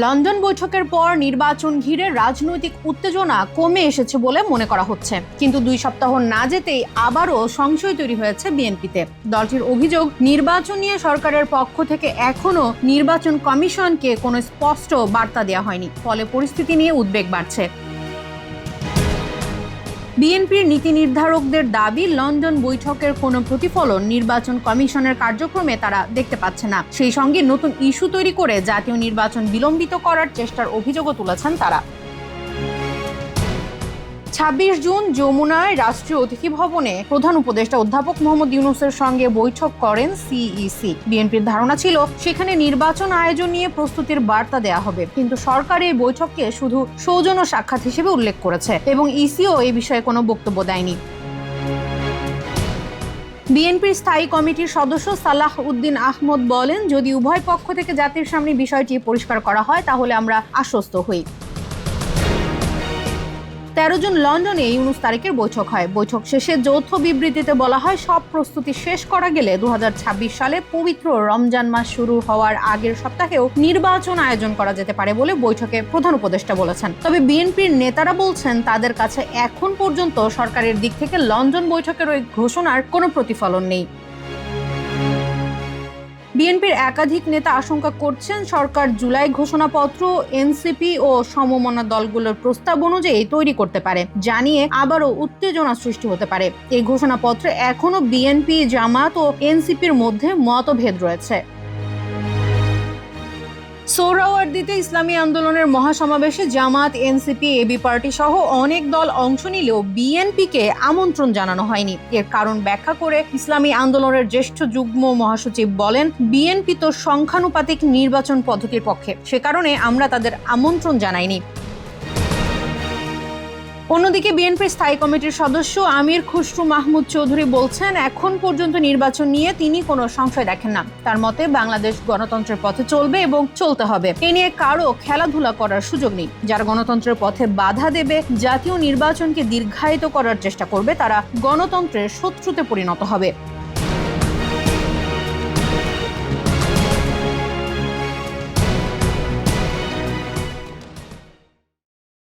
London বৈঠকের পর নির্বাচন ঘিরে রাজনৈতিক উত্তেজনা কমে এসেছে বলে মনে করা হচ্ছে, কিন্তু 2 সপ্তাহ না যেতেই আবারও সংশয় তৈরি হয়েছে বিএনপিতে। দলটির অভিযোগ, নির্বাচন নিয়ে সরকারের পক্ষ থেকে এখনো নির্বাচন কমিশনকে কোনো স্পষ্ট বার্তা দেওয়া হয়নি, ফলে পরিস্থিতি নিয়ে উদ্বেগ বাড়ছে। বিএনপির নীতি নির্ধারকদের দাবি, লন্ডন বৈঠকের কোনো প্রতিফলন নির্বাচন কমিশনের কার্যক্রমে তারা দেখতে পাচ্ছে না। সেই সঙ্গে নতুন ইস্যু তৈরি করে জাতীয় নির্বাচন বিলম্বিত করার চেষ্টার অভিযোগও তুলেছেন তারা। 26 জুন যমুনায় রাষ্ট্রীয় অতিথি ভবনে প্রধান উপদেষ্টা অধ্যাপক মোহাম্মদ ইউনূসের সঙ্গে বৈঠক করেন সিইসি। বিএনপির ধারণা ছিল সেখানে নির্বাচন আয়োজন নিয়ে প্রস্তুতির বার্তা দেয়া হবে, কিন্তু সরকার এই বৈঠককে শুধু সৌজন্য সাক্ষাৎ হিসেবে উল্লেখ করেছে এবং ইসিও এই বিষয়ে কোনো বক্তব্য দেয়নি। বিএনপির স্থায়ী কমিটির সদস্য সালাহ উদ্দিন আহমদ বলেন, যদি উভয় পক্ষ থেকে জাতির সামনে বিষয়টি পরিষ্কার করা হয় তাহলে আমরা আশ্বস্ত হই। 13 জুন লন্ডনে ইউনূস তারেকের বৈঠক হয়। বৈঠক শেষে যৌথ বিবৃতিতে বলা হয়, সব প্রস্তুতি শেষ করা গেলে 2026 সালে পবিত্র রমজান মাস শুরু হওয়ার আগের সপ্তাহেও নির্বাচন আয়োজন করা যেতে পারে বলে বৈঠকে প্রধান উপদেষ্টা বলেছেন। তবে বিএনপির নেতারা বলছেন, তাদের কাছে এখন পর্যন্ত সরকারের দিক থেকে লন্ডন বৈঠকের ওই ঘোষণার কোনো প্রতিফলন নেই। বিএনপির একাধিক নেতা আশঙ্কা করছেন, সরকার জুলাই ঘোষণাপত্র এনসিপি ও সমমনা দলগুলোর প্রস্তাব অনুযায়ী তৈরি করতে পারে, জানিয়ে আবারও উত্তেজনা সৃষ্টি হতে পারে। এই ঘোষণাপত্রে এখনো বিএনপি, জামাত ও এনসিপির মধ্যে মতভেদ রয়েছে। সোহরাওয়ার্দীতে ইসলামী আন্দোলনের মহাসমাবেশে জামাত, এনসিপি, এবি পার্টি সহ অনেক দল অংশ নিলেও বিএনপিকে আমন্ত্রণ জানানো হয়নি। এর কারণ ব্যাখ্যা করে ইসলামী আন্দোলনের জ্যেষ্ঠ যুগ্ম মহাসচিব বলেন, বিএনপি তো সংখ্যানুপাতিক নির্বাচন পদ্ধতির পক্ষে, সে কারণে আমরা তাদের আমন্ত্রণ জানাইনি। অন্যদিকে বিএনপির স্থায়ী কমিটির সদস্য আমির খুসরু মাহমুদ চৌধুরী বলছেন, এখন পর্যন্ত নির্বাচন নিয়ে তিনি কোনো সংশয় দেখেন না। তার মতে, বাংলাদেশ গণতন্ত্রের পথে চলবে এবং চলতে হবে। এ নিয়ে কারো খেলাধুলা করার সুযোগ নেই। যারা গণতন্ত্রের পথে বাধা দেবে, জাতীয় নির্বাচনকে দীর্ঘায়িত করার চেষ্টা করবে, তারা গণতন্ত্রের শত্রুতে পরিণত হবে।